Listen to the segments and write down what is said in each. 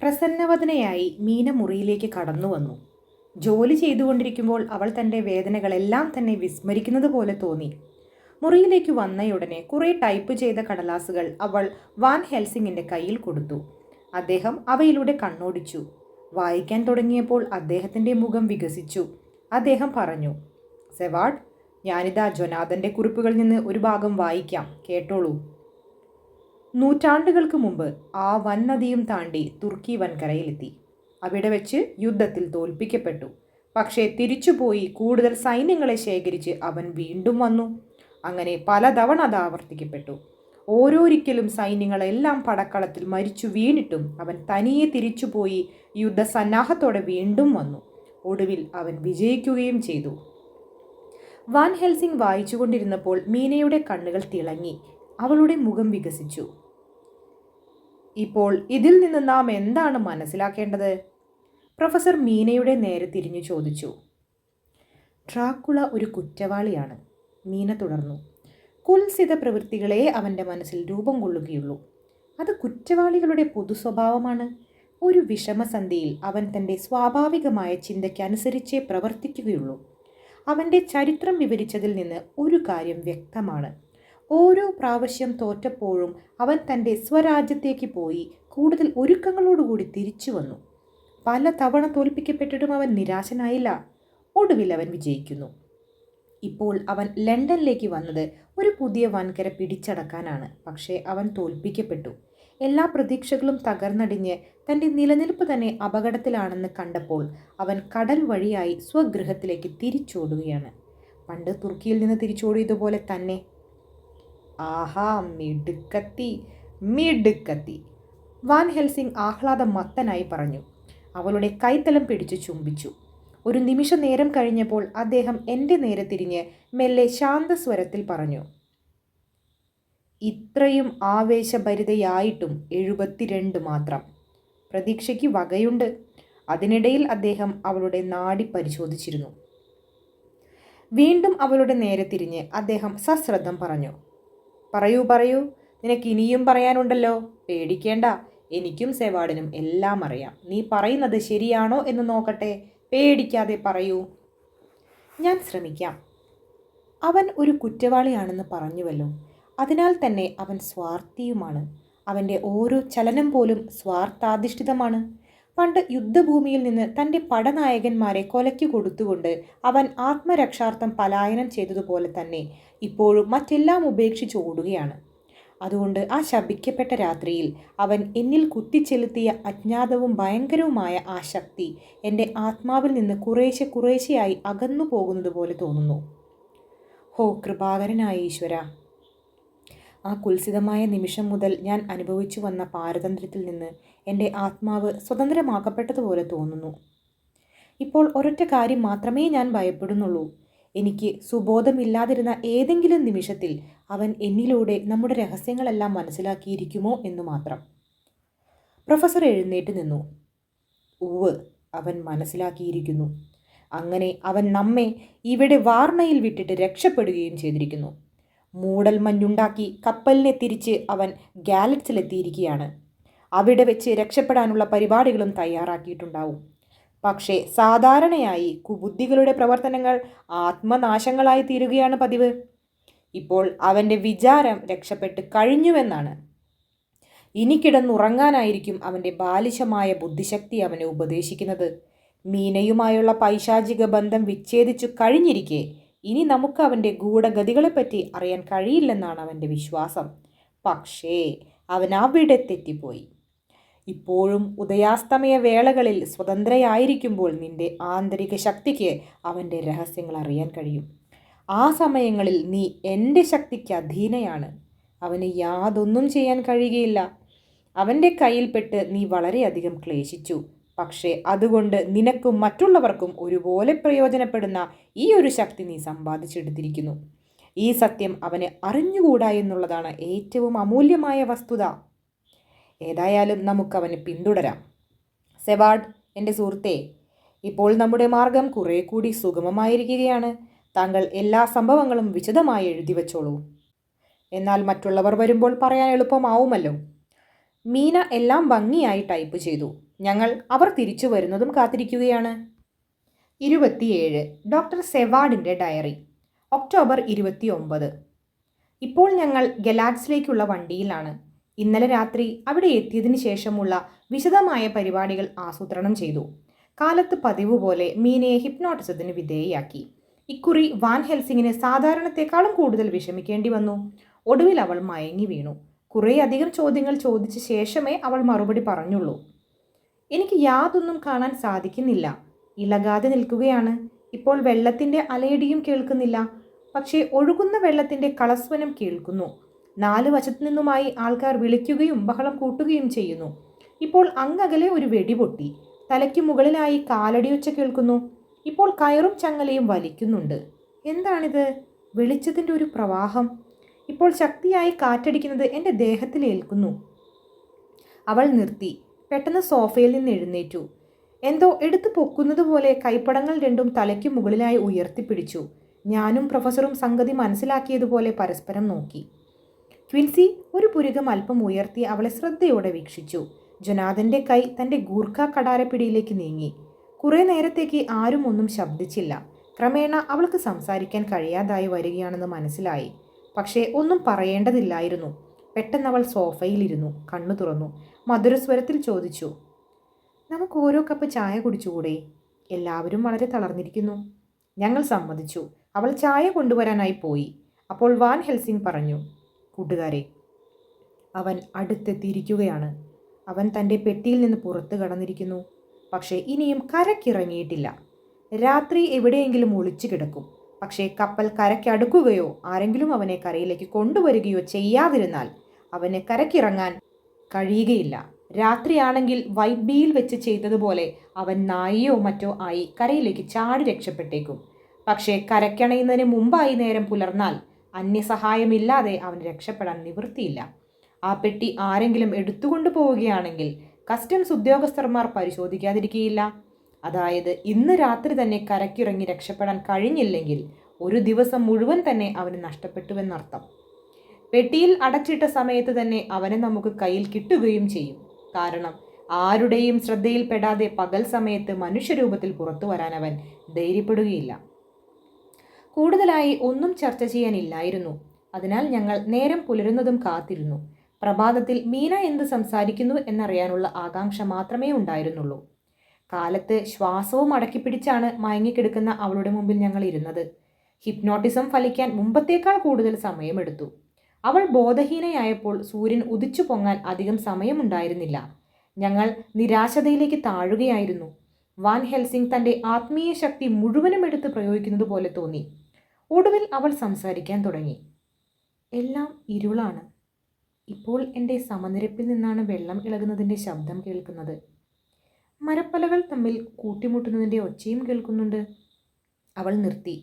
പ്രസന്നവദനയായി മീന മുറിയിലേക്ക് കടന്നു വന്നു. ജോലി ചെയ്തുകൊണ്ടിരിക്കുമ്പോൾ അവൾ തൻ്റെ വേദനകളെല്ലാം തന്നെ വിസ്മരിക്കുന്നത് പോലെ തോന്നി. മുറിയിലേക്ക് വന്നയുടനെ കുറേ ടൈപ്പ് ചെയ്ത കടലാസുകൾ അവൾ വാൻ ഹെൽസിങ്ങിൻ്റെ കയ്യിൽ കൊടുത്തു. അദ്ദേഹം അവയിലൂടെ കണ്ണോടിച്ചു. വായിക്കാൻ തുടങ്ങിയപ്പോൾ അദ്ദേഹത്തിൻ്റെ മുഖം വികസിച്ചു. അദ്ദേഹം പറഞ്ഞു, സെവാഡ്, ഞാനിതാ ജൊനാഥൻ്റെ കുറിപ്പുകളിൽ നിന്ന് ഒരു ഭാഗം വായിക്കാം, കേട്ടോളൂ. നൂറ്റാണ്ടുകൾക്ക് മുമ്പ് ആ വൻനദിയും താണ്ടി തുർക്കി വൻകരയിലെത്തി. അവിടെ വെച്ച് യുദ്ധത്തിൽ തോൽപ്പിക്കപ്പെട്ടു. പക്ഷേ തിരിച്ചുപോയി കൂടുതൽ സൈന്യങ്ങളെ ശേഖരിച്ച് അവൻ വീണ്ടും വന്നു. അങ്ങനെ പലതവണ അത് ആവർത്തിക്കപ്പെട്ടു. ഓരോരിക്കലും സൈന്യങ്ങളെല്ലാം പടക്കളത്തിൽ മരിച്ചു വീണിട്ടും അവൻ തനിയെ തിരിച്ചുപോയി യുദ്ധസന്നാഹത്തോടെ വീണ്ടും വന്നു. ഒടുവിൽ അവൻ വിജയിക്കുകയും ചെയ്തു. വാൻ ഹെൽസിംഗ് വായിച്ചുകൊണ്ടിരുന്നപ്പോൾ മീനയുടെ കണ്ണുകൾ തിളങ്ങി. അവളുടെ മുഖം വികസിച്ചു. ഇപ്പോൾ ഇതിൽ നിന്ന് നാം എന്താണ് മനസ്സിലാക്കേണ്ടത്? പ്രൊഫസർ മീനയുടെ നേരെ തിരിഞ്ഞു ചോദിച്ചു. ഡ്രാക്കുള ഒരു കുറ്റവാളിയാണ്, മീന തുടർന്നു. കുൽസിത പ്രവൃത്തികളെ അവൻ്റെ മനസ്സിൽ രൂപം കൊള്ളുകയുള്ളൂ. അത് കുറ്റവാളികളുടെ പൊതു സ്വഭാവമാണ്. ഒരു വിഷമസന്ധിയിൽ അവൻ തൻ്റെ സ്വാഭാവികമായ ചിന്തയ്ക്കനുസരിച്ചേ പ്രവർത്തിക്കുകയുള്ളൂ. അവൻ്റെ ചരിത്രം വിവരിച്ചതിൽ നിന്ന് ഒരു കാര്യം വ്യക്തമാണ്. ഓരോ പ്രാവശ്യം തോറ്റപ്പോഴും അവൻ തൻ്റെ സ്വരാജ്യത്തേക്ക് പോയി കൂടുതൽ ഒരുക്കങ്ങളോടുകൂടി തിരിച്ചു വന്നു. പല തവണ തോൽപ്പിക്കപ്പെട്ടിട്ടും അവൻ നിരാശനായില്ല. ഒടുവിൽ അവൻ വിജയിക്കുന്നു. ഇപ്പോൾ അവൻ ലണ്ടനിലേക്ക് വന്നത് ഒരു പുതിയ വൻകര പിടിച്ചടക്കാനാണ്. പക്ഷേ അവൻ തോൽപ്പിക്കപ്പെട്ടു. എല്ലാ പ്രതീക്ഷകളും തകർന്നടിഞ്ഞ് തൻ്റെ നിലനിൽപ്പ് തന്നെ അപകടത്തിലാണെന്ന് കണ്ടപ്പോൾ അവൻ കടൽ വഴിയായി സ്വഗൃഹത്തിലേക്ക് തിരിച്ചോടുകയാണ്. പണ്ട് തുർക്കിയിൽ നിന്ന് തിരിച്ചോടിയതുപോലെ തന്നെ. ആഹാ, മിടുക്കത്തി മിടുക്കത്തി, വാൻ ഹെൽസിംഗ് ആഹ്ലാദം മത്തനായി പറഞ്ഞു. അവളുടെ കൈത്തലം പിടിച്ചു ചുംബിച്ചു. ഒരു നിമിഷ നേരം കഴിഞ്ഞപ്പോൾ അദ്ദേഹം എൻ്റെ നേരെ തിരിഞ്ഞ് മെല്ലെ ശാന്തസ്വരത്തിൽ പറഞ്ഞു, ഇത്രയും ആവേശഭരിതയായിട്ടും 72 മാത്രം. പ്രതീക്ഷയ്ക്ക് വകയുണ്ട്. അതിനിടയിൽ അദ്ദേഹം അവളുടെ നാഡി പരിശോധിച്ചിരുന്നു. വീണ്ടും അവളുടെ നേരെ തിരിഞ്ഞ് അദ്ദേഹം സശ്രദ്ധം പറഞ്ഞു, പറയൂ പറയൂ, നിനക്ക് ഇനിയും പറയാനുണ്ടല്ലോ. പേടിക്കേണ്ട, എനിക്കും സെവാഡിനും എല്ലാം അറിയാം. നീ പറയുന്നത് ശരിയാണോ എന്ന് നോക്കട്ടെ. പേടിക്കാതെ പറയൂ. ഞാൻ ശ്രമിക്കാം. അവൻ ഒരു കുറ്റവാളിയാണെന്ന് പറഞ്ഞുവല്ലോ. അതിനാൽ തന്നെ അവൻ സ്വാർത്ഥിയുമാണ്. അവൻ്റെ ഓരോ ചലനം പോലും സ്വാർത്ഥാധിഷ്ഠിതമാണ്. പണ്ട് യുദ്ധഭൂമിയിൽ നിന്ന് തൻ്റെ പടനായകന്മാരെ കൊലയ്ക്ക് കൊടുത്തുകൊണ്ട് അവൻ ആത്മരക്ഷാർത്ഥം പലായനം ചെയ്തതുപോലെ തന്നെ ഇപ്പോഴും മറ്റെല്ലാം ഉപേക്ഷിച്ച് ഓടുകയാണ്. അതുകൊണ്ട് ആ ശപിക്കപ്പെട്ട രാത്രിയിൽ അവൻ എന്നിൽ കുത്തിച്ചെലുത്തിയ അജ്ഞാതവും ഭയങ്കരവുമായ ആ ശക്തി എൻ്റെ ആത്മാവിൽ നിന്ന് കുറേശ്ശെയായി അകന്നു പോകുന്നത് പോലെ തോന്നുന്നു. ഹോ കൃപാകരനായ ഈശ്വര! ആ കുൽസിതമായ നിമിഷം മുതൽ ഞാൻ അനുഭവിച്ചു വന്ന പാരതന്ത്ര്യത്തിൽ നിന്ന് എൻ്റെ ആത്മാവ് സ്വതന്ത്രമാക്കപ്പെട്ടതുപോലെ തോന്നുന്നു. ഇപ്പോൾ ഒരൊറ്റ കാര്യം മാത്രമേ ഞാൻ ഭയപ്പെടുന്നുള്ളൂ. എനിക്ക് സുബോധമില്ലാതിരുന്ന ഏതെങ്കിലും നിമിഷത്തിൽ അവൻ എന്നിലൂടെ നമ്മുടെ രഹസ്യങ്ങളെല്ലാം മനസ്സിലാക്കിയിരിക്കുമോ എന്നു മാത്രം. പ്രൊഫസർ എഴുന്നേറ്റ് നിന്നു. ഉവ്, അവൻ മനസ്സിലാക്കിയിരിക്കുന്നു. അങ്ങനെ അവൻ നമ്മെ ഇവിടെ വാർണയിൽ വിട്ടിട്ട് രക്ഷപ്പെടുകയും ചെയ്തിരിക്കുന്നു. മൂടൽമഞ്ഞുണ്ടാക്കി കപ്പലിനെ തിരിച്ച് അവൻ ഗാലറ്റ്സിലെത്തിയിരിക്കുകയാണ്. അവിടെ വെച്ച് രക്ഷപ്പെടാനുള്ള പരിപാടികളും തയ്യാറാക്കിയിട്ടുണ്ടാവും. പക്ഷേ സാധാരണയായി കുബുദ്ധികളുടെ പ്രവർത്തനങ്ങൾ ആത്മനാശങ്ങളായി തീരുകയാണ് പതിവ്. ഇപ്പോൾ അവൻ്റെ വിചാരം രക്ഷപ്പെട്ട് കഴിഞ്ഞുവെന്നാണ്. ഇനി കിടന്നുറങ്ങാനായിരിക്കും അവൻ്റെ ബാലിശമായ ബുദ്ധിശക്തി അവനെ ഉപദേശിക്കുന്നത്. മീനയുമായുള്ള പൈശാചിക ബന്ധം വിച്ഛേദിച്ചു കഴിഞ്ഞിരിക്കെ ഇനി നമുക്ക് അവൻ്റെ ഗൂഢഗതികളെപ്പറ്റി അറിയാൻ കഴിയില്ലെന്നാണ് അവൻ്റെ വിശ്വാസം. പക്ഷേ അവൻ അവിടെ തെറ്റിപ്പോയി. ഇപ്പോഴും ഉദയാസ്തമയ വേളകളിൽ സ്വതന്ത്രയായിരിക്കുമ്പോൾ നിന്റെ ആന്തരിക ശക്തിക്ക് അവൻ്റെ രഹസ്യങ്ങൾ അറിയാൻ കഴിയും. ആ സമയങ്ങളിൽ നീ എൻ്റെ ശക്തിക്ക് അധീനയാണ്. അവന് യാതൊന്നും ചെയ്യാൻ കഴിയുകയില്ല. അവൻ്റെ കയ്യിൽപ്പെട്ട് നീ വളരെയധികം ക്ലേശിച്ചു. പക്ഷേ അതുകൊണ്ട് നിനക്കും മറ്റുള്ളവർക്കും ഒരുപോലെ പ്രയോജനപ്പെടുന്ന ഈ ഒരു ശക്തി നീ സമ്പാദിച്ചെടുത്തിരിക്കുന്നു. ഈ സത്യം അവന് അറിഞ്ഞുകൂടാ എന്നുള്ളതാണ് ഏറ്റവും അമൂല്യമായ വസ്തുത. ഏതായാലും നമുക്കവനെ പിന്തുടരാം. സെവാഡ്, എൻ്റെ സുഹൃത്തേ, ഇപ്പോൾ നമ്മുടെ മാർഗം കുറേ കൂടി സുഗമമായിരിക്കുകയാണ്. താങ്കൾ എല്ലാ സംഭവങ്ങളും വിശദമായി എഴുതി വച്ചോളൂ. എന്നാൽ മറ്റുള്ളവർ വരുമ്പോൾ പറയാൻ എളുപ്പമാവുമല്ലോ. മീന എല്ലാം ഭംഗിയായി ടൈപ്പ് ചെയ്തു. ഞങ്ങൾ അവർ തിരിച്ചു വരുന്നതും കാത്തിരിക്കുകയാണ്. 27. ഡോക്ടർ സെവാർഡിൻ്റെ ഡയറി. ഒക്ടോബർ 29. ഇപ്പോൾ ഞങ്ങൾ ഗലാഡ്സിലേക്കുള്ള വണ്ടിയിലാണ്. ഇന്നലെ രാത്രി അവിടെ എത്തിയതിന് ശേഷമുള്ള വിശദമായ പരിപാടികൾ ആസൂത്രണം ചെയ്തു. കാലത്ത് പതിവ് പോലെ മീനയെ ഹിപ്നോട്ടിസത്തിന് വിധേയയാക്കി. ഇക്കുറി വാൻ ഹെൽസിങ്ങിന് സാധാരണത്തെക്കാളും കൂടുതൽ വിഷമിക്കേണ്ടി വന്നു. ഒടുവിൽ അവൾ മയങ്ങി വീണു. കുറേയധികം ചോദ്യങ്ങൾ ചോദിച്ച ശേഷമേ അവൾ മറുപടി പറഞ്ഞുള്ളൂ. എനിക്ക് യാതൊന്നും കാണാൻ സാധിക്കുന്നില്ല. ഇളകാതെ നിൽക്കുകയാണ്. ഇപ്പോൾ വെള്ളത്തിൻ്റെ അലയടിയും കേൾക്കുന്നില്ല. പക്ഷേ ഒഴുകുന്ന വെള്ളത്തിൻ്റെ കളസ്വനം കേൾക്കുന്നു. 4 വശത്തു നിന്നുമായി ആൾക്കാർ വിളിക്കുകയും ബഹളം കൂട്ടുകയും ചെയ്യുന്നു. ഇപ്പോൾ അങ്ങകലെ ഒരു വെടിപൊട്ടി. തലയ്ക്ക് മുകളിലായി കാലടിയൊച്ച കേൾക്കുന്നു. ഇപ്പോൾ കയറും ചങ്ങലയും വലിക്കുന്നുണ്ട്. എന്താണിത്? വെളിച്ചത്തിൻ്റെ ഒരു പ്രവാഹം. ഇപ്പോൾ ശക്തിയായി കാറ്റടിക്കുന്നത് എൻ്റെ ദേഹത്തിൽ ഏൽക്കുന്നു. അവൾ നിർത്തി. പെട്ടെന്ന് സോഫയിൽ നിന്ന് എഴുന്നേറ്റു. എന്തോ എടുത്തു പൊക്കുന്നത് പോലെ കൈപ്പടങ്ങൾ രണ്ടും തലയ്ക്ക് മുകളിലായി ഉയർത്തിപ്പിടിച്ചു. ഞാനും പ്രൊഫസറും സംഗതി മനസ്സിലാക്കിയതുപോലെ പരസ്പരം നോക്കി. ക്വിൻസി ഒരു പുരികം അല്പം ഉയർത്തി അവളെ ശ്രദ്ധയോടെ വീക്ഷിച്ചു. ജൊനാഥൻ്റെ കൈ തൻ്റെ ഗൂർഖ കടാരപ്പിടിയിലേക്ക് നീങ്ങി. കുറേ നേരത്തേക്ക് ആരും ഒന്നും ശബ്ദിച്ചില്ല. ക്രമേണ അവൾക്ക് സംസാരിക്കാൻ കഴിയാതായി വരികയാണെന്ന് മനസ്സിലായി. പക്ഷേ ഒന്നും പറയേണ്ടതില്ലായിരുന്നു. പെട്ടെന്ന് അവൾ സോഫയിലിരുന്നു. കണ്ണു തുറന്നു. മധുരസ്വരത്തിൽ ചോദിച്ചു, നമുക്ക് ഓരോ കപ്പ് ചായ കുടിച്ചുകൂടെ? എല്ലാവരും വളരെ തളർന്നിരിക്കുന്നു. ഞങ്ങൾ സമ്മതിച്ചു. അവൾ ചായ കൊണ്ടുവരാനായി പോയി. അപ്പോൾ വാൻ ഹെൽസിംഗ് പറഞ്ഞു, കൂട്ടുകാരെ, അവൻ അടുത്തെത്തിയിരിക്കുകയാണ്. അവൻ തൻ്റെ പെട്ടിയിൽ നിന്ന് പുറത്തു കടന്നിരിക്കുന്നു. പക്ഷേ ഇനിയും കരക്കിറങ്ങിയിട്ടില്ല. രാത്രി എവിടെയെങ്കിലും ഒളിച്ചു കിടക്കും. പക്ഷേ കപ്പൽ കരയ്ക്കടുക്കുകയോ ആരെങ്കിലും അവനെ കരയിലേക്ക് കൊണ്ടുവരികയോ ചെയ്യാതിരുന്നാൽ അവന് കരക്കിറങ്ങാൻ കഴിയുകയില്ല. രാത്രിയാണെങ്കിൽ വൈറ്റ് ബീയിൽ വെച്ച് ചെയ്തതുപോലെ അവൻ നായയോ മറ്റോ ആയി കരയിലേക്ക് ചാടി രക്ഷപ്പെട്ടേക്കും. പക്ഷേ കരയ്ക്കണയുന്നതിന് മുമ്പായി നേരം പുലർന്നാൽ അന്യസഹായമില്ലാതെ അവന് രക്ഷപ്പെടാൻ നിവൃത്തിയില്ല. ആ പെട്ടി ആരെങ്കിലും എടുത്തുകൊണ്ടു പോവുകയാണെങ്കിൽ കസ്റ്റംസ് ഉദ്യോഗസ്ഥന്മാർ പരിശോധിക്കാതിരിക്കുകയില്ല. അതായത് ഇന്ന് രാത്രി തന്നെ കരയ്ക്കിറങ്ങി രക്ഷപ്പെടാൻ കഴിഞ്ഞില്ലെങ്കിൽ ഒരു ദിവസം മുഴുവൻ തന്നെ അവന് നഷ്ടപ്പെട്ടുവെന്നർത്ഥം. പെട്ടിയിൽ അടച്ചിട്ട സമയത്ത് തന്നെ അവനെ നമുക്ക് കയ്യിൽ കിട്ടുകയും ചെയ്യും. കാരണം ആരുടെയും ശ്രദ്ധയിൽപ്പെടാതെ പകൽ സമയത്ത് മനുഷ്യരൂപത്തിൽ പുറത്തു വരാൻ അവൻ ധൈര്യപ്പെടുകയില്ല. കൂടുതലായി ഒന്നും ചർച്ച ചെയ്യാനില്ലായിരുന്നു. അതിനാൽ ഞങ്ങൾ നേരം പുലരുന്നതും കാത്തിരുന്നു. പ്രഭാതത്തിൽ മീന എന്ത് സംസാരിക്കുന്നു എന്നറിയാനുള്ള ആകാംക്ഷ മാത്രമേ ഉണ്ടായിരുന്നുള്ളൂ. കാലത്ത് ശ്വാസവും അടക്കിപ്പിടിച്ചാണ് മയങ്ങിക്കിടക്കുന്ന അവളുടെ മുമ്പിൽ ഞങ്ങൾ ഇരുന്നത്. ഹിപ്നോട്ടിസം ഫലിക്കാൻ മുമ്പത്തേക്കാൾ കൂടുതൽ സമയമെടുത്തു. അവൾ ബോധഹീനയായപ്പോൾ സൂര്യൻ ഉദിച്ചു പൊങ്ങാൻ അധികം സമയമുണ്ടായിരുന്നില്ല. ഞങ്ങൾ നിരാശതയിലേക്ക് താഴുകയായിരുന്നു. വാൻ ഹെൽസിംഗ് തൻ്റെ ആത്മീയ ശക്തി മുഴുവനും എടുത്ത് പ്രയോഗിക്കുന്നത് പോലെ തോന്നി. ഒടുവിൽ അവൾ സംസാരിക്കാൻ തുടങ്ങി. എല്ലാം ഇരുളാണ്. ഇപ്പോൾ എൻ്റെ സമനിരപ്പിൽ നിന്നാണ് വെള്ളം ഇളകുന്നതിൻ്റെ ശബ്ദം കേൾക്കുന്നത്. മരപ്പലകൾ തമ്മിൽ കൂട്ടിമുട്ടുന്നതിൻ്റെ ഒച്ചയും കേൾക്കുന്നുണ്ട്. അവൾ നിർത്തി.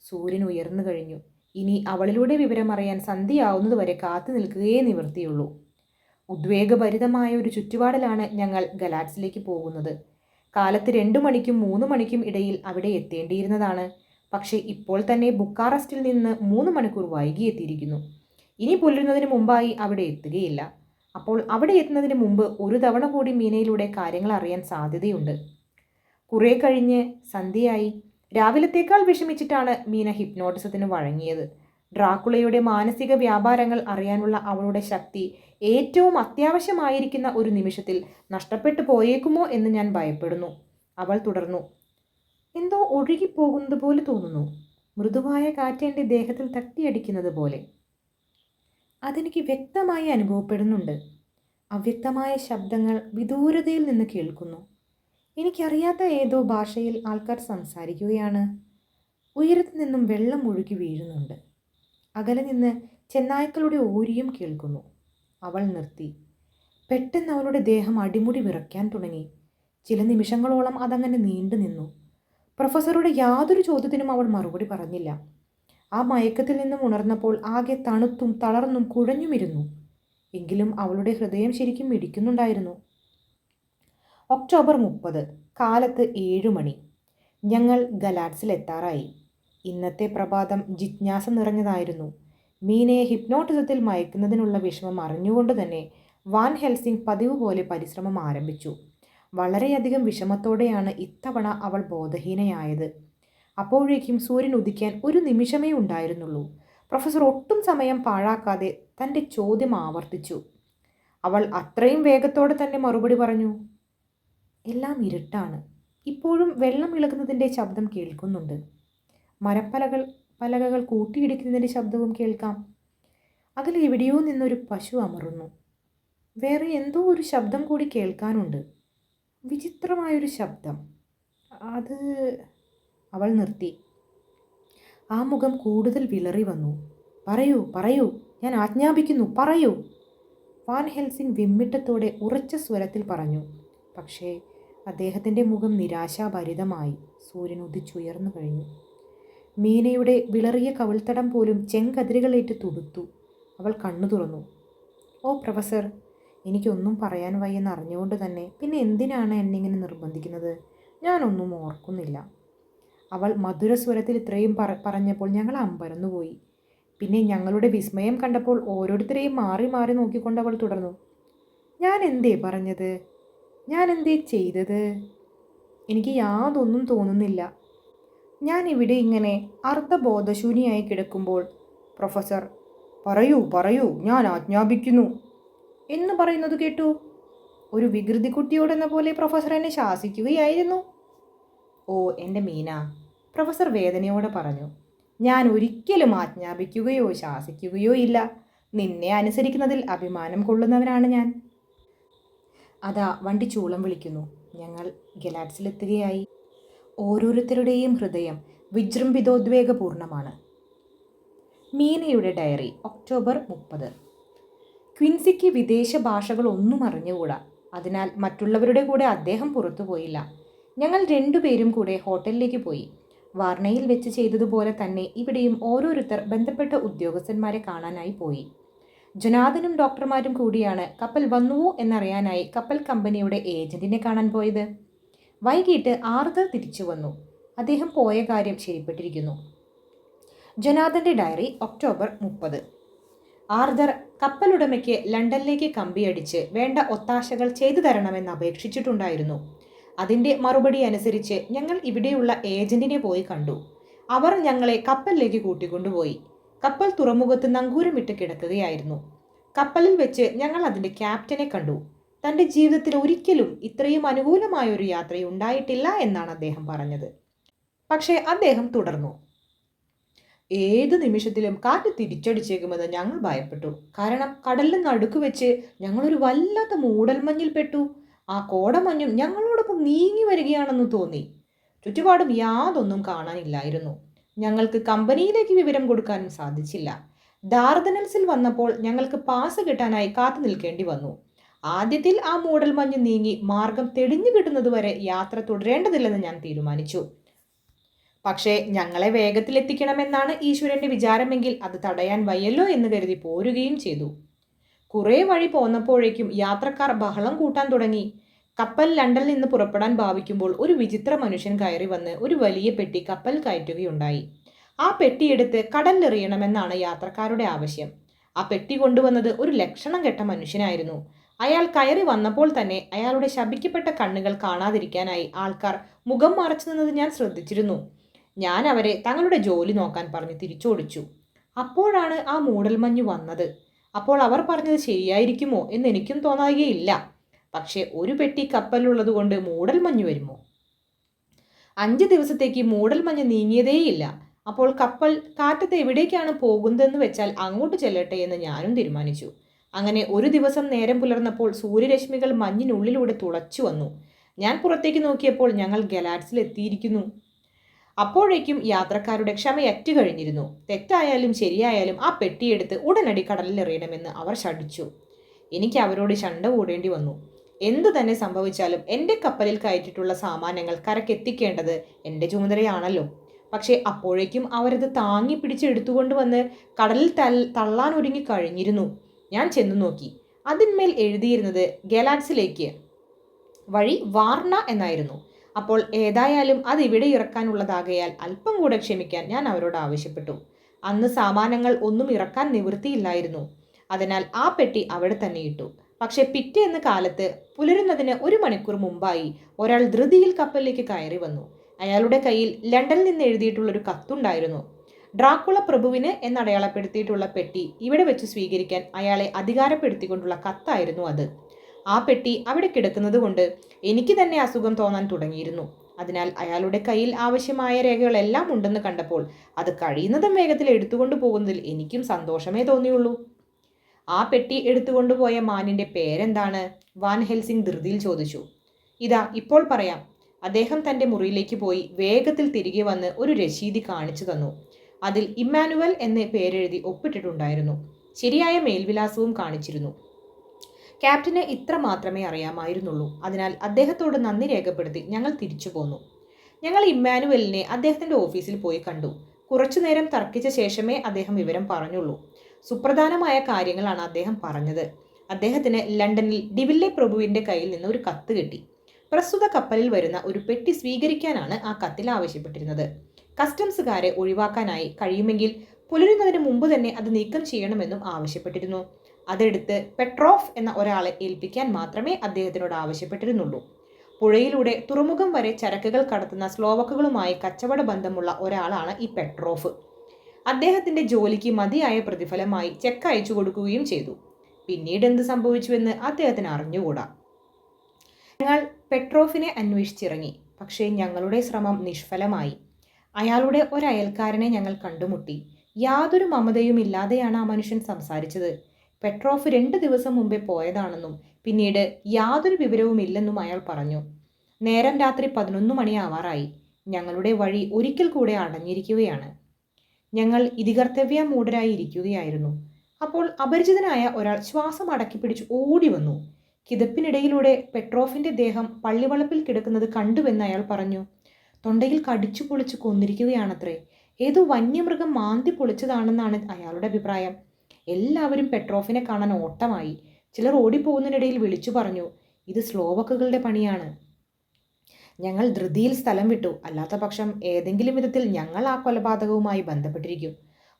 സൂര്യൻ ഉയർന്നു കഴിഞ്ഞു. ഇനി അവളിലൂടെ വിവരമറിയാൻ സന്ധ്യയാവുന്നതുവരെ കാത്തു നിൽക്കുകയേ നിവൃത്തിയുള്ളൂ. ഉദ്വേഗഭരിതമായ ഒരു ചുറ്റുപാടിലാണ് ഞങ്ങൾ ഗലാഡ്സിലേക്ക് പോകുന്നത്. കാലത്ത് 2 മണിക്കും 3 മണിക്കും ഇടയിൽ അവിടെ എത്തേണ്ടിയിരുന്നതാണ്. പക്ഷേ ഇപ്പോൾ തന്നെ ബുക്കാറസ്റ്റിൽ നിന്ന് 3 മണിക്കൂർ വൈകി എത്തിയിരിക്കുന്നു. ഇനി പുലരുന്നതിന് മുമ്പായി അവിടെ എത്തുകയില്ല. അപ്പോൾ അവിടെ എത്തുന്നതിന് മുമ്പ് ഒരു തവണ കൂടി മീനയിലൂടെ കാര്യങ്ങൾ അറിയാൻ സാധ്യതയുണ്ട്. കുറേ കഴിഞ്ഞ് സന്ധ്യയായി. രാവിലത്തേക്കാൾ വിഷമിച്ചിട്ടാണ് മീന ഹിപ്നോട്ടിസത്തിന് വഴങ്ങിയത്. ഡ്രാക്കുളയുടെ മാനസിക വ്യാപാരങ്ങൾ അറിയാനുള്ള അവളുടെ ശക്തി ഏറ്റവും അത്യാവശ്യമായിരിക്കുന്ന ഒരു നിമിഷത്തിൽ നഷ്ടപ്പെട്ടു പോയേക്കുമോ എന്ന് ഞാൻ ഭയപ്പെടുന്നു. അവൾ തുടർന്നു. എന്തോ ഒഴുകിപ്പോകുന്നത് പോലെ തോന്നുന്നു. മൃദുവായ കാറ്റ് എൻ്റെ ദേഹത്തിൽ തട്ടിയടിക്കുന്നത് പോലെ. അതെനിക്ക് വ്യക്തമായി അനുഭവപ്പെടുന്നുണ്ട്. അവ്യക്തമായ ശബ്ദങ്ങൾ വിദൂരതയിൽ നിന്ന് കേൾക്കുന്നു. എനിക്കറിയാത്ത ഏതോ ഭാഷയിൽ ആൾക്കാർ സംസാരിക്കുകയാണ്. ഉയരത്തു നിന്നും വെള്ളം ഒഴുകി വീഴുന്നുണ്ട്. അകലെ നിന്ന് ചെന്നായ്ക്കളുടെ ഓരിയും കേൾക്കുന്നു. അവൾ നിർത്തി. പെട്ടെന്ന് അവളുടെ ദേഹം അടിമുടി വിറയ്ക്കാൻ തുടങ്ങി. ചില നിമിഷങ്ങളോളം അതങ്ങനെ നീണ്ടു നിന്നു. പ്രൊഫസറുടെ യാതൊരു ചോദ്യത്തിനും അവൾ മറുപടി പറഞ്ഞില്ല. ആ മയക്കത്തിൽ നിന്നും ഉണർന്നപ്പോൾ ആകെ തണുത്തും തളർന്നും കുഴഞ്ഞുമിരുന്നു. എങ്കിലും അവളുടെ ഹൃദയം ശരിക്കും മിടിക്കുന്നുണ്ടായിരുന്നു. ഒക്ടോബർ 30 കാലത്ത് 7 മണി. ഞങ്ങൾ ഗലാഡ്സിൽ എത്താറായി. ഇന്നത്തെ പ്രഭാതം ജിജ്ഞാസ നിറഞ്ഞതായിരുന്നു. മീനയെ ഹിപ്നോട്ടിസത്തിൽ മയക്കുന്നതിനുള്ള വിഷമം അറിഞ്ഞുകൊണ്ട് തന്നെ വാൻ ഹെൽസിംഗ് പതിവ് പോലെ പരിശ്രമം ആരംഭിച്ചു. വളരെയധികം വിഷമത്തോടെയാണ് ഇത്തവണ അവൾ ബോധഹീനയായത്. അപ്പോഴേക്കും സൂര്യൻ ഉദിക്കാൻ ഒരു നിമിഷമേ ഉണ്ടായിരുന്നുള്ളൂ. പ്രൊഫസർ ഒട്ടും സമയം പാഴാക്കാതെ തൻ്റെ ചോദ്യം ആവർത്തിച്ചു. അവൾ അത്രയും വേഗത്തോടെ തന്നെ മറുപടി പറഞ്ഞു. എല്ലാം ഇരുട്ടാണ്. ഇപ്പോഴും വെള്ളം ഇളകുന്നതിൻ്റെ ശബ്ദം കേൾക്കുന്നുണ്ട്. പലകകൾ കൂട്ടിയിടിക്കുന്നതിൻ്റെ ശബ്ദവും കേൾക്കാം. അകലെ എവിടെയോ നിന്നൊരു പശു അമറുന്നു. വേറെ എന്തോ ഒരു ശബ്ദം കൂടി കേൾക്കാനുണ്ട്. വിചിത്രമായൊരു ശബ്ദം. അത്... അവൾ നിർത്തി. ആ മുഖം കൂടുതൽ വിളറി വന്നു. പറയൂ, പറയൂ, ഞാൻ ആജ്ഞാപിക്കുന്നു, പറയൂ, വാൻ ഹെൽസിംഗ് വിമ്മിട്ടത്തോടെ ഉറച്ച സ്വരത്തിൽ പറഞ്ഞു. പക്ഷേ അദ്ദേഹത്തിൻ്റെ മുഖം നിരാശാഭരിതമായി. സൂര്യൻ ഉദിച്ചുയർന്നു കഴിഞ്ഞു. മീനയുടെ വിളറിയ കവിൾത്തടം പോലും ചെങ്കതിരുകളേറ്റ് തുടുത്തു. അവൾ കണ്ണു തുറന്നു. ഓ പ്രൊഫസർ, എനിക്കൊന്നും പറയാൻ വയ്യെന്ന് അറിഞ്ഞുകൊണ്ട് തന്നെ പിന്നെ എന്തിനാണ് എന്നെ നിർബന്ധിക്കുന്നത്? ഞാനൊന്നും ഓർക്കുന്നില്ല. അവൾ മധുരസ്വരത്തിൽ ഇത്രയും പറഞ്ഞപ്പോൾ ഞങ്ങൾ അമ്പരന്നുപോയി. പിന്നെ ഞങ്ങളുടെ വിസ്മയം കണ്ടപ്പോൾ ഓരോരുത്തരെയും മാറി മാറി നോക്കിക്കൊണ്ട് അവൾ തുടർന്നു. ഞാൻ എന്തേ പറഞ്ഞത്? ഞാൻ എന്തേ ചെയ്തത്? എനിക്ക് യാതൊന്നും തോന്നുന്നില്ല. ഞാൻ ഇവിടെ ഇങ്ങനെ അർദ്ധബോധശൂന്യയായി കിടക്കുമ്പോൾ പ്രൊഫസർ പറയൂ, പറയൂ, ഞാൻ ആജ്ഞാപിക്കുന്നു എന്ന് പറയുന്നത് കേട്ടു. ഒരു വികൃതി കുട്ടിയോടെന്ന പോലെ പ്രൊഫസർ എന്നെ ശാസിക്കുകയായിരുന്നു. ഓ എൻ്റെ മീന, പ്രൊഫസർ വേദനയോടെ പറഞ്ഞു. ഞാൻ ഒരിക്കലും ആജ്ഞാപിക്കുകയോ ശാസിക്കുകയോ ഇല്ല. നിന്നെ അനുസരിക്കുന്നതിൽ അഭിമാനം കൊള്ളുന്നവനാണ് ഞാൻ. അതാ വണ്ടി ചൂളം വിളിക്കുന്നു. ഞങ്ങൾ ഗലാറ്റ്സിലെത്തുകയായി. ഓരോരുത്തരുടെയും ഹൃദയം വിജൃംഭിതോദ്വേഗപൂർണമാണ്. മീനയുടെ ഡയറി, ഒക്ടോബർ 30. ക്വിൻസിക്ക് വിദേശ ഭാഷകളൊന്നും അറിഞ്ഞുകൂടാ. അതിനാൽ മറ്റുള്ളവരുടെ കൂടെ അദ്ദേഹം പുറത്തു പോയില്ല. ഞങ്ങൾ രണ്ടുപേരും കൂടെ ഹോട്ടലിലേക്ക് പോയി. വാർണയിൽ വെച്ച് ചെയ്തതുപോലെ തന്നെ ഇവിടെയും ഓരോരുത്തർ ബന്ധപ്പെട്ട ഉദ്യോഗസ്ഥന്മാരെ കാണാനായി പോയി. ജൊനാഥനും ഡോക്ടർമാരും കൂടിയാണ് കപ്പൽ വന്നുവോ എന്നറിയാനായി കപ്പൽ കമ്പനിയുടെ ഏജന്റിനെ കാണാൻ പോയത്. വൈകിട്ട് ആർതർ തിരിച്ചു വന്നു. അദ്ദേഹം പോയ കാര്യം ശരിപ്പെട്ടിരിക്കുന്നു. ജൊനാഥൻ്റെ ഡയറി, ഒക്ടോബർ 30. ആർതർ കപ്പലുടമയ്ക്ക് ലണ്ടനിലേക്ക് കമ്പിയടിച്ച് വേണ്ട ഒത്താശകൾ ചെയ്തു തരണമെന്ന് അപേക്ഷിച്ചിട്ടുണ്ടായിരുന്നു. അതിൻ്റെ മറുപടി അനുസരിച്ച് ഞങ്ങൾ ഇവിടെയുള്ള ഏജന്റിനെ പോയി കണ്ടു. അവർ ഞങ്ങളെ കപ്പലിലേക്ക് കൂട്ടിക്കൊണ്ടുപോയി. കപ്പൽ തുറമുഖത്ത് നങ്കൂരമിട്ട് കിടക്കുകയായിരുന്നു. കപ്പലിൽ വെച്ച് ഞങ്ങൾ അതിൻ്റെ ക്യാപ്റ്റനെ കണ്ടു. തൻ്റെ ജീവിതത്തിൽ ഒരിക്കലും ഇത്രയും അനുകൂലമായൊരു യാത്രയുണ്ടായിട്ടില്ല എന്നാണ് അദ്ദേഹം പറഞ്ഞത്. പക്ഷേ അദ്ദേഹം തുടർന്നു. ഏത് നിമിഷത്തിലും കാറ്റ് തിരിച്ചടിച്ചേക്കുമെന്ന് ഞങ്ങൾ ഭയപ്പെട്ടു. കാരണം കടലിന് നടുക്ക് വെച്ച് ഞങ്ങളൊരു വല്ലാത്ത മൂടൽമഞ്ഞിൽപ്പെട്ടു. ആ കോടമഞ്ഞും ഞങ്ങളോടൊപ്പം നീങ്ങി വരികയാണെന്ന് തോന്നി. ചുറ്റുപാടും യാതൊന്നും കാണാനില്ലായിരുന്നു. ഞങ്ങൾക്ക് കമ്പനിയിലേക്ക് വിവരം കൊടുക്കാനും സാധിച്ചില്ല. ഡാർദനൽസിൽ വന്നപ്പോൾ ഞങ്ങൾക്ക് പാസ് കിട്ടാനായി കാത്തു നിൽക്കേണ്ടി വന്നു. ആദ്യത്തിൽ ആ മൂടൽമഞ്ഞ് നീങ്ങി മാർഗം തെളിഞ്ഞു കിട്ടുന്നതുവരെ യാത്ര തുടരേണ്ടതില്ലെന്ന് ഞാൻ തീരുമാനിച്ചു. പക്ഷേ ഞങ്ങളെ വേഗത്തിലെത്തിക്കണമെന്നാണ് ഈശ്വരൻ്റെ വിചാരമെങ്കിൽ അത് തടയാൻ വയ്യല്ലോ എന്ന് കരുതി പോരുകയും ചെയ്തു. കുറേ വഴി പോന്നപ്പോഴേക്കും യാത്രക്കാർ ബഹളം കൂട്ടാൻ തുടങ്ങി. കപ്പൽ ലണ്ടനിൽ നിന്ന് പുറപ്പെടാൻ ഭാവിക്കുമ്പോൾ ഒരു വിചിത്ര മനുഷ്യൻ കയറി വന്ന് ഒരു വലിയ പെട്ടി കപ്പൽ കയറ്റുകയുണ്ടായി. ആ പെട്ടിയെടുത്ത് കടലിലെറിയണമെന്നാണ് യാത്രക്കാരുടെ ആവശ്യം. ആ പെട്ടി കൊണ്ടുവന്നത് ഒരു ലക്ഷണം കെട്ട മനുഷ്യനായിരുന്നു. അയാൾ കയറി വന്നപ്പോൾ തന്നെ അയാളുടെ ശപിക്കപ്പെട്ട കണ്ണുകൾ കാണാതിരിക്കാനായി ആൾക്കാർ മുഖം മറച്ചു നിന്നത് ഞാൻ ശ്രദ്ധിച്ചിരുന്നു. ഞാൻ അവരെ തങ്ങളുടെ ജോലി നോക്കാൻ പറഞ്ഞ് തിരിച്ചോടിച്ചു. അപ്പോഴാണ് ആ മൂടൽമഞ്ഞ് വന്നത്. അപ്പോൾ അവർ പറഞ്ഞത് ശരിയായിരിക്കുമോ എന്ന് എനിക്കും തോന്നുകയില്ല. പക്ഷേ ഒരു പെട്ടി കപ്പലുള്ളത് കൊണ്ട് മൂടൽമഞ്ഞ് വരുമോ? 5 ദിവസത്തേക്ക് മൂടൽമഞ്ഞ് നീങ്ങിയതേയില്ല. അപ്പോൾ കപ്പൽ കാറ്റത്ത് എവിടേക്കാണ് പോകുന്നതെന്ന് വെച്ചാൽ അങ്ങോട്ട് ചെല്ലട്ടെ എന്ന് ഞാനും തീരുമാനിച്ചു. അങ്ങനെ ഒരു ദിവസം നേരം പുലർന്നപ്പോൾ സൂര്യരശ്മികൾ മഞ്ഞിനുള്ളിലൂടെ തുളച്ചു വന്നു. ഞാൻ പുറത്തേക്ക് നോക്കിയപ്പോൾ ഞങ്ങൾ ഗലാറ്റ്സിൽ എത്തിയിരിക്കുന്നു. അപ്പോഴേക്കും യാത്രക്കാരുടെ ക്ഷമയറ്റു കഴിഞ്ഞിരുന്നു. തെറ്റായാലും ശരിയായാലും ആ പെട്ടിയെടുത്ത് ഉടനടി കടലിലെറിയണമെന്ന് അവർ ശഠിച്ചു. എനിക്ക് അവരോട് ശണ്ട കൂടേണ്ടി വന്നു. എന്തു തന്നെ സംഭവിച്ചാലും എൻ്റെ കപ്പലിൽ കയറ്റിയിട്ടുള്ള സാമാനങ്ങൾ കരക്കെത്തിക്കേണ്ടത് എൻ്റെ ചുമതലയാണല്ലോ. പക്ഷേ അപ്പോഴേക്കും അവരത് താങ്ങി പിടിച്ചെടുത്തുകൊണ്ട് വന്ന് കടലിൽ തള്ളാൻ ഒരുങ്ങി കഴിഞ്ഞിരുന്നു. ഞാൻ ചെന്നു നോക്കി. അതിന്മേൽ എഴുതിയിരുന്നത് ഗലാറ്റ്സിലേക്ക് വഴി വാർണ എന്നായിരുന്നു. അപ്പോൾ ഏതായാലും അത് ഇവിടെ ഇറക്കാനുള്ളതാകയാൽ അല്പം കൂടെ ക്ഷമിക്കാൻ ഞാൻ അവരോട് ആവശ്യപ്പെട്ടു. അന്ന് സാമാനങ്ങൾ ഒന്നും ഇറക്കാൻ നിവൃത്തിയില്ലായിരുന്നു. അതിനാൽ ആ പെട്ടി അവിടെ തന്നെ ഇട്ടു. പക്ഷെ പിറ്റേന്ന് കാലത്ത് പുലരുന്നതിന് 1 മണിക്കൂർ മുമ്പായി ഒരാൾ ധൃതിയിൽ കപ്പലിലേക്ക് കയറി വന്നു. അയാളുടെ കയ്യിൽ ലണ്ടനിൽ നിന്ന് എഴുതിയിട്ടുള്ള ഒരു കത്തുണ്ടായിരുന്നു. ഡ്രാക്കുള പ്രഭുവിന് എന്നടയാളപ്പെടുത്തിയിട്ടുള്ള പെട്ടി ഇവിടെ വെച്ച് സ്വീകരിക്കാൻ അയാളെ അധികാരപ്പെടുത്തിക്കൊണ്ടുള്ള കത്തായിരുന്നു അത്. ആ പെട്ടി അവിടെ കിടക്കുന്നത് കൊണ്ട് എനിക്ക് തന്നെ അസുഖം തോന്നാൻ തുടങ്ങിയിരുന്നു. അതിനാൽ അയാളുടെ കയ്യിൽ ആവശ്യമായ രേഖകളെല്ലാം ഉണ്ടെന്ന് കണ്ടപ്പോൾ അത് കഴിയുന്നതും വേഗത്തിൽ എടുത്തുകൊണ്ടു പോകുന്നതിൽ എനിക്കും സന്തോഷമേ തോന്നിയുള്ളൂ. ആ പെട്ടി എടുത്തുകൊണ്ടുപോയ മാനിന്റെ പേരെന്താണ്? വാൻ ഹെൽസിംഗ് ധൃതിയിൽ ചോദിച്ചു. ഇതാ ഇപ്പോൾ പറയാം. അദ്ദേഹം തന്റെ മുറിയിലേക്ക് പോയി വേഗത്തിൽ തിരികെ വന്ന് ഒരു രശീതി കാണിച്ചു തന്നു. അതിൽ ഇമ്മാനുവൽ എന്ന് പേരെഴുതി ഒപ്പിട്ടിട്ടുണ്ടായിരുന്നു. ശരിയായ മേൽവിലാസവും കാണിച്ചിരുന്നു. ക്യാപ്റ്റന് ഇത്ര മാത്രമേ അറിയാമായിരുന്നുള്ളൂ. അതിനാൽ അദ്ദേഹത്തോട് നന്ദി രേഖപ്പെടുത്തി ഞങ്ങൾ തിരിച്ചു പോന്നു. ഞങ്ങൾ ഇമ്മാനുവലിനെ അദ്ദേഹത്തിന്റെ ഓഫീസിൽ പോയി കണ്ടു. കുറച്ചുനേരം തർക്കിച്ച ശേഷമേ അദ്ദേഹം വിവരം പറഞ്ഞുള്ളൂ. സുപ്രധാനമായ കാര്യങ്ങളാണ് അദ്ദേഹം പറഞ്ഞത്. അദ്ദേഹത്തിന് ലണ്ടനിൽ ഡിവില്ലെ പ്രഭുവിന്റെ കയ്യിൽ നിന്ന് ഒരു കത്ത് കിട്ടി. പ്രസ്തുത കപ്പലിൽ വരുന്ന ഒരു പെട്ടി സ്വീകരിക്കാനാണ് ആ കത്തിൽ ആവശ്യപ്പെട്ടിരുന്നത്. കസ്റ്റംസുകാരെ ഒഴിവാക്കാനായി കഴിയുമെങ്കിൽ പുലരുന്നതിന് മുമ്പ് തന്നെ അത് നീക്കം ചെയ്യണമെന്നും ആവശ്യപ്പെട്ടിരുന്നു. അതെടുത്ത് പെട്രോഫ് എന്ന ഒരാളെ ഏൽപ്പിക്കാൻ മാത്രമേ അദ്ദേഹത്തിനോട് ആവശ്യപ്പെട്ടിരുന്നുള്ളൂ. പുഴയിലൂടെ തുറമുഖം വരെ ചരക്കുകൾ കടത്തുന്ന സ്ലോവക്കുകളുമായി കച്ചവട ബന്ധമുള്ള ഒരാളാണ് ഈ പെട്രോഫ്. അദ്ദേഹത്തിന്റെ ജോലിക്ക് മതിയായ പ്രതിഫലമായി ചെക്ക് അയച്ചു കൊടുക്കുകയും ചെയ്തു. പിന്നീട് എന്ത് സംഭവിച്ചുവെന്ന് അദ്ദേഹത്തിന് അറിഞ്ഞുകൂടാ. ഞങ്ങൾ പെട്രോഫിനെ അന്വേഷിച്ചിറങ്ങി. പക്ഷേ ഞങ്ങളുടെ ശ്രമം നിഷ്ഫലമായി. അയാളുടെ ഒരയൽക്കാരനെ ഞങ്ങൾ കണ്ടുമുട്ടി. യാതൊരു മമതയും ഇല്ലാതെയാണ് ആ മനുഷ്യൻ സംസാരിച്ചത്. പെട്രോഫ് 2 ദിവസം മുമ്പേ പോയതാണെന്നും പിന്നീട് യാതൊരു വിവരവുമില്ലെന്നും അയാൾ പറഞ്ഞു. നേരം രാത്രി 11 മണിയാവാറായി. ഞങ്ങളുടെ വഴി ഒരിക്കൽ കൂടെ അടഞ്ഞിരിക്കുകയാണ്. ഞങ്ങൾ ഇതികർത്തവ്യമൂഢരായി ഇരിക്കുകയായിരുന്നു. അപ്പോൾ അപരിചിതനായ ഒരാൾ ശ്വാസം അടക്കിപ്പിടിച്ച് ഓടി വന്നു. കിതപ്പിനിടയിലൂടെ പെട്രോഫിന്റെ ദേഹം പള്ളിവളപ്പിൽ കിടക്കുന്നത് കണ്ടുവെന്ന് അയാൾ പറഞ്ഞു. തൊണ്ടയിൽ കടിച്ചു പൊളിച്ച് കൊന്നിരിക്കുകയാണത്രേ. ഏതോ വന്യമൃഗം മാന്തി പൊളിച്ചതാണെന്നാണ് അയാളുടെ അഭിപ്രായം. എല്ലാവരും പെട്രോഫിനെ കാണാൻ ഓട്ടമായി. ചിലർ ഓടിപ്പോകുന്നതിനിടയിൽ വിളിച്ചു പറഞ്ഞു, ഇത് സ്ലോവക്കുകളുടെ പണിയാണ്. ഞങ്ങൾ ധൃതിയിൽ സ്ഥലം വിട്ടു. അല്ലാത്ത പക്ഷം ഏതെങ്കിലും വിധത്തിൽ ഞങ്ങൾ ആ കൊലപാതകവുമായി ബന്ധപ്പെട്ടിരിക്കും.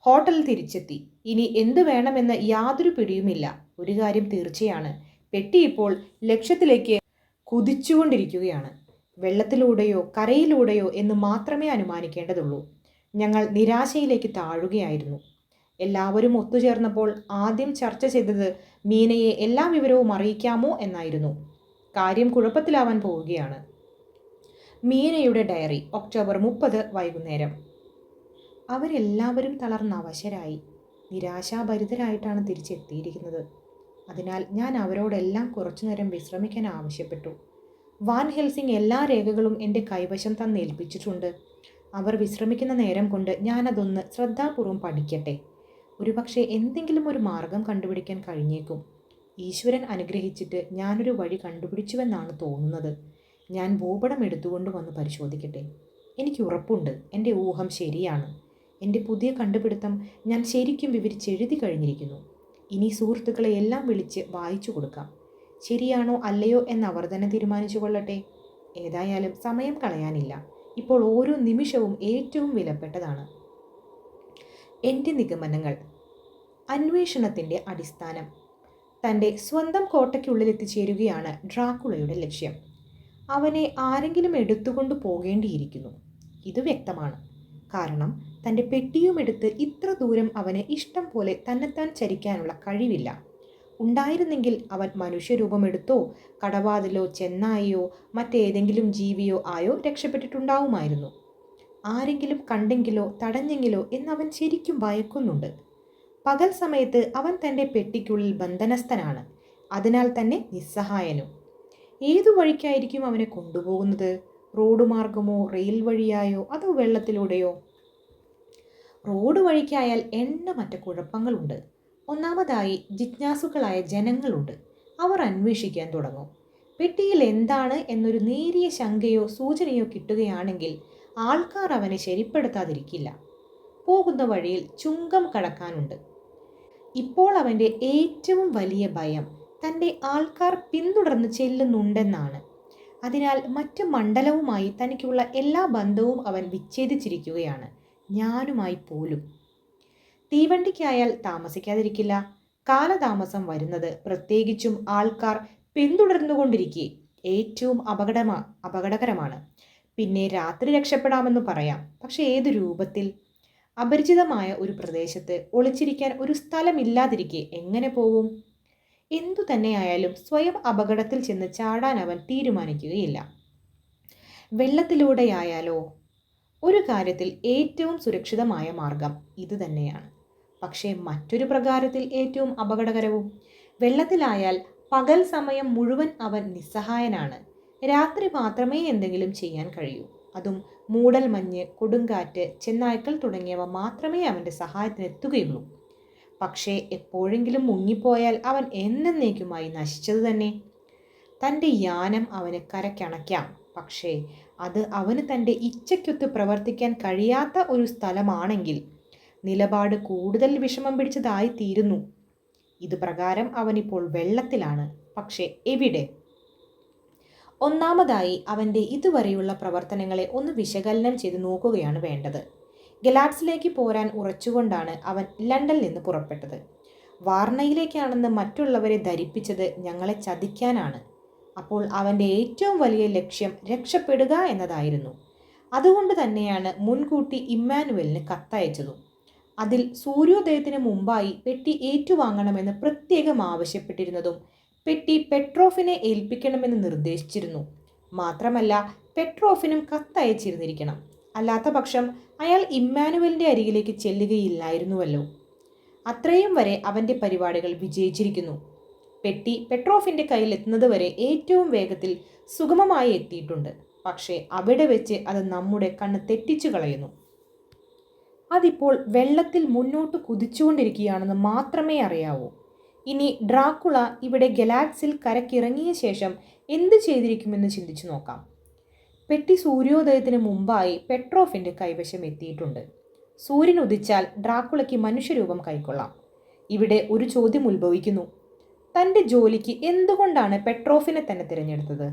ഹോട്ടലിൽ തിരിച്ചെത്തി. ഇനി എന്തു വേണമെന്ന് യാതൊരു പിടിയുമില്ല. ഒരു കാര്യം തീർച്ചയാണ്, പെട്ടി ഇപ്പോൾ ലക്ഷ്യത്തിലേക്ക് കുതിച്ചുകൊണ്ടിരിക്കുകയാണ്. വെള്ളത്തിലൂടെയോ കരയിലൂടെയോ എന്ന് മാത്രമേ അനുമാനിക്കേണ്ടതുള്ളൂ. ഞങ്ങൾ നിരാശയിലേക്ക് താഴുകയായിരുന്നു. എല്ലാവരും ഒത്തുചേർന്നപ്പോൾ ആദ്യം ചർച്ച ചെയ്തത് മീനയെ എല്ലാ വിവരവും അറിയിക്കാമോ എന്നായിരുന്നു. കാര്യം കുഴപ്പത്തിലാവാൻ പോവുകയാണ്. മീനയുടെ ഡയറി, ഒക്ടോബർ 30 വൈകുന്നേരം. അവരെല്ലാവരും തളർന്ന അവശരായി നിരാശാഭരിതരായിട്ടാണ് തിരിച്ചെത്തിയിരിക്കുന്നത്. അതിനാൽ ഞാൻ അവരോടെല്ലാം കുറച്ചുനേരം വിശ്രമിക്കാൻ ആവശ്യപ്പെട്ടു. വാൻ ഹെൽസിംഗ് എല്ലാ രേഖകളും എൻ്റെ കൈവശം തന്നേൽപ്പിച്ചിട്ടുണ്ട്. അവർ വിശ്രമിക്കുന്ന നേരം കൊണ്ട് ഞാനതൊന്ന് ശ്രദ്ധാപൂർവം പഠിക്കട്ടെ. ഒരുപക്ഷെ എന്തെങ്കിലും ഒരു മാർഗം കണ്ടുപിടിക്കാൻ കഴിഞ്ഞേക്കും. ഈശ്വരൻ അനുഗ്രഹിച്ചിട്ട് ഞാനൊരു വഴി കണ്ടുപിടിച്ചുവെന്നാണ് തോന്നുന്നത്. ഞാൻ ഭൂപടം എടുത്തുകൊണ്ട് വന്ന് പരിശോധിക്കട്ടെ. എനിക്ക് ഉറപ്പുണ്ട് എൻ്റെ ഊഹം ശരിയാണ്. എൻ്റെ പുതിയ കണ്ടുപിടുത്തം ഞാൻ ശരിക്കും വിവരിച്ചെഴുതി കഴിഞ്ഞിരിക്കുന്നു. ഇനി സുഹൃത്തുക്കളെ എല്ലാം വിളിച്ച് വായിച്ചു കൊടുക്കാം. ശരിയാണോ അല്ലയോ എന്ന് അവർ തന്നെ തീരുമാനിച്ചു കൊള്ളട്ടെ. ഏതായാലും സമയം കളയാനില്ല. ഇപ്പോൾ ഓരോ നിമിഷവും ഏറ്റവും വിലപ്പെട്ടതാണ്. എൻ്റെ നിഗമനങ്ങൾ. അന്വേഷണത്തിൻ്റെ അടിസ്ഥാനം. തൻ്റെ സ്വന്തം കോട്ടയ്ക്കുള്ളിൽ എത്തിച്ചേരുകയാണ് ഡ്രാക്കുളയുടെ ലക്ഷ്യം. അവനെ ആരെങ്കിലും എടുത്തുകൊണ്ട് പോകേണ്ടിയിരിക്കുന്നു. ഇത് വ്യക്തമാണ്. കാരണം തൻ്റെ പെട്ടിയുമെടുത്ത് ഇത്ര ദൂരം അവന് ഇഷ്ടം പോലെ തന്നെത്താൻ ചരിക്കാനുള്ള കഴിവില്ല. ഉണ്ടായിരുന്നെങ്കിൽ അവൻ മനുഷ്യരൂപമെടുത്തോ കടവാതിലോ ചെന്നായിയോ മറ്റേതെങ്കിലും ജീവിയോ ആയോ രക്ഷപ്പെട്ടിട്ടുണ്ടാവുമായിരുന്നു. ആരെങ്കിലും കണ്ടെങ്കിലോ തടഞ്ഞെങ്കിലോ എന്നവൻ ശരിക്കും ഭയക്കുന്നുണ്ട്. പകൽ സമയത്ത് അവൻ തൻ്റെ പെട്ടിക്കുള്ളിൽ ബന്ധനസ്ഥനാണ്. അതിനാൽ തന്നെ നിസ്സഹായനും. ഏതു വഴിക്കായിരിക്കും അവനെ കൊണ്ടുപോകുന്നത്? റോഡ് മാർഗമോ റെയിൽ വഴിയായോ അതോ വെള്ളത്തിലൂടെയോ? റോഡ് വഴിക്കായാൽ എണ്ണമറ്റ കുഴപ്പങ്ങളുണ്ട്. ഒന്നാമതായി ജിജ്ഞാസുക്കളായ ജനങ്ങളുണ്ട്. അവർ അന്വേഷിക്കാൻ തുടങ്ങും. പെട്ടിയിൽ എന്താണ് എന്നൊരു നേരിയ ശങ്കയോ സൂചനയോ കിട്ടുകയാണെങ്കിൽ ആൾക്കാർ അവനെ ശരിപ്പെടുത്താതിരിക്കില്ല. പോകുന്ന വഴിയിൽ ചുങ്കം കടക്കാനുണ്ട്. ഇപ്പോൾ അവൻ്റെ ഏറ്റവും വലിയ ഭയം തൻ്റെ ആൾക്കാർ പിന്തുടർന്ന് ചെല്ലുന്നുണ്ടെന്നാണ്. അതിനാൽ മറ്റു മണ്ഡലവുമായി തനിക്കുള്ള എല്ലാ ബന്ധവും അവൻ വിച്ഛേദിച്ചിരിക്കുകയാണ്, ഞാനുമായി പോലും. തീവണ്ടിക്കായാൽ താമസിക്കാതിരിക്കില്ല. കാലതാമസം വരുന്നത്, പ്രത്യേകിച്ചും ആൾക്കാർ പിന്തുടർന്നുകൊണ്ടിരിക്കെ, ഏറ്റവും അപകടകരമാണ്. പിന്നെ രാത്രി രക്ഷപ്പെടാമെന്ന് പറയാം, പക്ഷെ ഏത് രൂപത്തിൽ? അപരിചിതമായ ഒരു പ്രദേശത്ത് ഒളിച്ചിരിക്കാൻ ഒരു സ്ഥലമില്ലാതിരിക്കെ എങ്ങനെ പോവും? എന്തു തന്നെയായാലും സ്വയം അപകടത്തിൽ ചെന്ന് ചാടാൻ അവൻ തീരുമാനിക്കുകയില്ല. വെള്ളത്തിലൂടെയായാലോ? ഒരു കാര്യത്തിൽ ഏറ്റവും സുരക്ഷിതമായ മാർഗം ഇത് തന്നെയാണ്. പക്ഷേ മറ്റൊരു പ്രകാരത്തിൽ ഏറ്റവും അപകടകരവും. വെള്ളത്തിലായാൽ പകൽ സമയം മുഴുവൻ അവൻ നിസ്സഹായനാണ്. രാത്രി മാത്രമേ എന്തെങ്കിലും ചെയ്യാൻ കഴിയൂ. അതും മൂടൽമഞ്ഞ്, കൊടുങ്കാറ്റ്, ചെന്നായ്ക്കൾ തുടങ്ങിയവ മാത്രമേ അവൻ്റെ സഹായത്തിനെത്തുകയുള്ളൂ. പക്ഷേ എപ്പോഴെങ്കിലും മുങ്ങിപ്പോയാൽ അവൻ എന്നേക്കുമായി നശിച്ചത് തന്നെ. തൻ്റെ യാനം അവന് കരയ്ക്കണയ്ക്കാം, പക്ഷേ അത് അവന് തൻ്റെ ഇച്ഛയ്ക്കൊത്ത് പ്രവർത്തിക്കാൻ കഴിയാത്ത ഒരു സ്ഥലമാണെങ്കിൽ നിലപാട് കൂടുതൽ വിഷമം പിടിച്ചതായി തീരുന്നു. ഇത് പ്രകാരം അവനിപ്പോൾ വെള്ളത്തിലാണ്. പക്ഷേ എവിടെ? ഒന്നാമതായി അവൻ്റെ ഇതുവരെയുള്ള പ്രവർത്തനങ്ങളെ ഒന്ന് വിശകലനം ചെയ്ത് നോക്കുകയാണ് വേണ്ടത്. ഗലാക്സിലേക്ക് പോരാൻ ഉറച്ചുകൊണ്ടാണ് അവൻ ലണ്ടനിൽ നിന്ന് പുറപ്പെട്ടത്. വാർണയിലേക്കാണെന്ന് മറ്റുള്ളവരെ ധരിപ്പിച്ചത് ഞങ്ങളെ ചതിക്കാനാണ്. അപ്പോൾ അവൻ്റെ ഏറ്റവും വലിയ ലക്ഷ്യം രക്ഷപ്പെടുക എന്നതായിരുന്നു. അതുകൊണ്ട് തന്നെയാണ് മുൻകൂട്ടി ഇമ്മാനുവലിന് കത്തയച്ചതും. അതിൽ സൂര്യോദയത്തിന് മുമ്പായി പെട്ടി ഏറ്റുവാങ്ങണമെന്ന് പ്രത്യേകം ആവശ്യപ്പെട്ടിരുന്നതും പെട്ടി പെട്രോഫിനെ ഏൽപ്പിക്കണമെന്ന് നിർദ്ദേശിച്ചിരുന്നു. മാത്രമല്ല, പെട്രോഫിനും കത്തയച്ചിരുന്നിരിക്കണം. അല്ലാത്ത പക്ഷം അയാൾ ഇമ്മാനുവലിൻ്റെ അരികിലേക്ക് ചെല്ലുകയില്ലായിരുന്നുവല്ലോ. അത്രയും വരെ അവൻ്റെ പരിപാടികൾ വിജയിച്ചിരിക്കുന്നു. പെട്ടി പെട്രോഫിൻ്റെ കയ്യിൽ എത്തുന്നത് വരെ ഏറ്റവും വേഗത്തിൽ സുഗമമായി എത്തിയിട്ടുണ്ട്. പക്ഷേ അവിടെ വെച്ച് അത് നമ്മുടെ കണ്ണ് തെറ്റിച്ചു കളയുന്നു. അതിപ്പോൾ വെള്ളത്തിൽ മുന്നോട്ട് കുതിച്ചുകൊണ്ടിരിക്കുകയാണെന്ന് മാത്രമേ അറിയാവൂ. ഇനി ഡ്രാക്കുള ഇവിടെ ഗലാക്സിൽ കരക്കിറങ്ങിയ ശേഷം എന്ത് ചെയ്തിരിക്കുമെന്ന് ചിന്തിച്ചു നോക്കാം. പെട്ടി സൂര്യോദയത്തിന് മുമ്പായി പെട്രോഫിൻ്റെ കൈവശം എത്തിയിട്ടുണ്ട്. സൂര്യൻ ഉദിച്ചാൽ ഡ്രാക്കുളയ്ക്ക് മനുഷ്യരൂപം കൈക്കൊള്ളാം. ഇവിടെ ഒരു ചോദ്യം ഉത്ഭവിക്കുന്നു. തൻ്റെ ജോലിക്ക് എന്തുകൊണ്ടാണ് പെട്രോഫിനെ തന്നെ തിരഞ്ഞെടുത്തത്?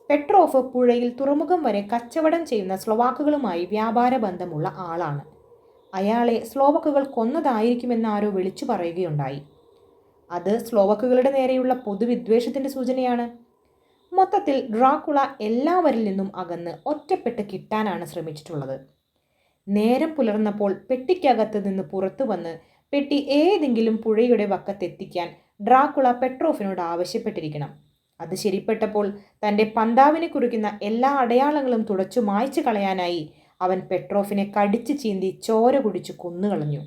പെട്രോഫ് പുഴയിൽ തുറമുഖം വരെ കച്ചവടം ചെയ്യുന്ന സ്ലോവാക്കുകളുമായി വ്യാപാര ബന്ധമുള്ള ആളാണ്. അയാളെ സ്ലോവക്കുകൾ കൊന്നതായിരിക്കുമെന്ന് ആരോ വിളിച്ചു പറയുകയുണ്ടായി. അത് സ്ലോവക്കുകളുടെ നേരെയുള്ള പൊതുവിദ്വേഷത്തിൻ്റെ സൂചനയാണ്. മൊത്തത്തിൽ ഡ്രാക്കുള എല്ലാവരിൽ നിന്നും അകന്ന് ഒറ്റപ്പെട്ട് കിട്ടാനാണ് ശ്രമിച്ചിട്ടുള്ളത്. നേരം പുലർന്നപ്പോൾ പെട്ടിക്കകത്ത് നിന്ന് പുറത്തു വന്ന് പെട്ടി ഏതെങ്കിലും പുഴയുടെ വക്കത്തെത്തിക്കാൻ ഡ്രാക്കുള പെട്രോഫിനോട് ആവശ്യപ്പെട്ടിരിക്കണം. അത് ശരിപ്പെട്ടപ്പോൾ തൻ്റെ പന്താവിനെ കുറിക്കുന്ന എല്ലാ അടയാളങ്ങളും തുടച്ചു മായ്ച്ചു കളയാനായി അവൻ പെട്രോഫിനെ കടിച്ചു ചീന്തി ചോര കുടിച്ചു കൊന്നുകളഞ്ഞു.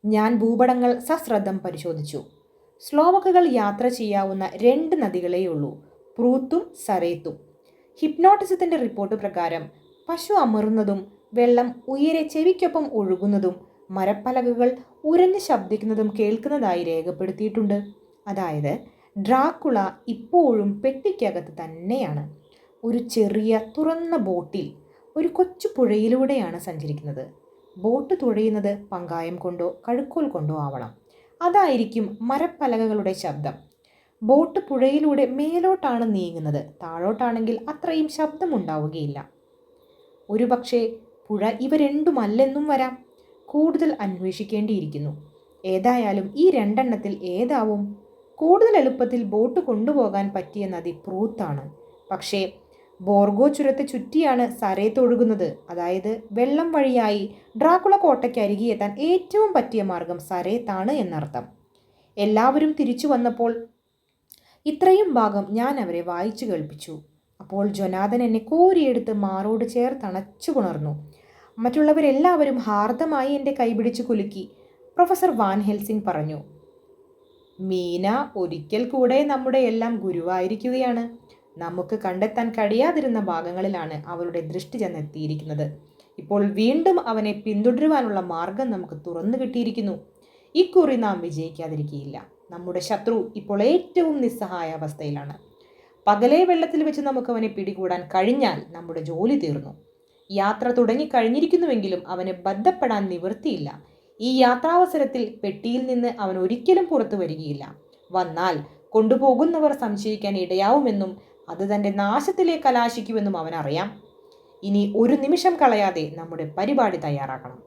ഞാൻ ഭൂപടങ്ങൾ സശ്രദ്ധം പരിശോധിച്ചു. സ്ലോവക്കുകൾ യാത്ര ചെയ്യാവുന്ന 2 നദികളേയുള്ളൂ, പ്രൂത്തും സരേത്തും. ഹിപ്നോട്ടിസത്തിൻ്റെ റിപ്പോർട്ട് പ്രകാരം പശു അമറുന്നതും വെള്ളം ഉയരെ ചെവിക്കൊപ്പം ഒഴുകുന്നതും മരപ്പലകകൾ ഉരഞ്ഞ് ശബ്ദിക്കുന്നതും കേൾക്കുന്നതായി രേഖപ്പെടുത്തിയിട്ടുണ്ട്. അതായത് ഡ്രാക്കുള ഇപ്പോഴും പെട്ടിക്കകത്ത് തന്നെയാണ്. ഒരു ചെറിയ തുറന്ന ബോട്ടിൽ ഒരു കൊച്ചു പുഴയിലൂടെയാണ് സഞ്ചരിക്കുന്നത്. ബോട്ട് തുഴയുന്നത് പങ്കായം കൊണ്ടോ കഴുക്കോൽ കൊണ്ടോ ആവണം. അതായിരിക്കും മരപ്പലകകളുടെ ശബ്ദം. ബോട്ട് പുഴയിലൂടെ മേലോട്ടാണ് നീങ്ങുന്നത്. താഴോട്ടാണെങ്കിൽ അത്രയും ശബ്ദമുണ്ടാവുകയില്ല. ഒരുപക്ഷെ പുഴ ഇവ രണ്ടുമല്ലെന്നും വരാം. കൂടുതൽ അന്വേഷിക്കേണ്ടിയിരിക്കുന്നു. ഏതായാലും ഈ 2 എണ്ണത്തിൽ ഏതാവും? കൂടുതൽ എളുപ്പത്തിൽ ബോട്ട് കൊണ്ടുപോകാൻ പറ്റിയ നദി പ്രൂത്താണ്. പക്ഷേ ബോർഗോ ചുരത്തെ ചുറ്റിയാണ് സരേത്ത് ഒഴുകുന്നത്. അതായത് വെള്ളം വഴിയായി ഡ്രാക്കുള കോട്ടയ്ക്ക് അരികെയെത്താൻ ഏറ്റവും പറ്റിയ മാർഗം സരേത്താണ് എന്നർത്ഥം. എല്ലാവരും തിരിച്ചു വന്നപ്പോൾ ഇത്രയും ഭാഗം ഞാൻ അവരെ വായിച്ചു കേൾപ്പിച്ചു. അപ്പോൾ ജൊനാഥൻ എന്നെ കോരിയെടുത്ത് മാറോട് ചേർത്തണച്ചു പുണർന്നു. മറ്റുള്ളവരെല്ലാവരും ഹാർദമായി എൻ്റെ കൈപിടിച്ച് കുലുക്കി. പ്രൊഫസർ വാൻ ഹെൽസിംഗ് പറഞ്ഞു, മീന ഒരിക്കൽ കൂടെ നമ്മുടെ എല്ലാം ഗുരുവായിരിക്കുകയാണ്. നമുക്ക് കണ്ടെത്താൻ കഴിയാതിരുന്ന ഭാഗങ്ങളിലാണ് അവളുടെ ദൃഷ്ടി ചെന്നെത്തിയിരിക്കുന്നത്. ഇപ്പോൾ വീണ്ടും അവനെ പിന്തുടരുവാനുള്ള മാർഗം നമുക്ക് തുറന്നു കിട്ടിയിരിക്കുന്നു. ഇക്കുറി നാം വിജയിക്കാതിരിക്കുകയില്ല. നമ്മുടെ ശത്രു ഇപ്പോൾ ഏറ്റവും നിസ്സഹായ അവസ്ഥയിലാണ്. പകലേ വെള്ളത്തിൽ വെച്ച് നമുക്ക് അവനെ പിടികൂടാൻ കഴിഞ്ഞാൽ നമ്മുടെ ജോലി തീർന്നു. യാത്ര തുടങ്ങിക്കഴിഞ്ഞിരിക്കുന്നുവെങ്കിലും അവന് ബന്ധപ്പെടാൻ നിവൃത്തിയില്ല. ഈ യാത്രാവസരത്തിൽ പെട്ടിയിൽ നിന്ന് അവൻ ഒരിക്കലും പുറത്തു വരികയില്ല. വന്നാൽ കൊണ്ടുപോകുന്നവർ സംശയിക്കാൻ ഇടയാവുമെന്നും അത് തൻ്റെ നാശത്തിലേക്ക് കലാശിക്കുമെന്നും അവനറിയാം. ഇനി ഒരു നിമിഷം കളയാതെ നമ്മുടെ പരിപാടി തയ്യാറാക്കണം.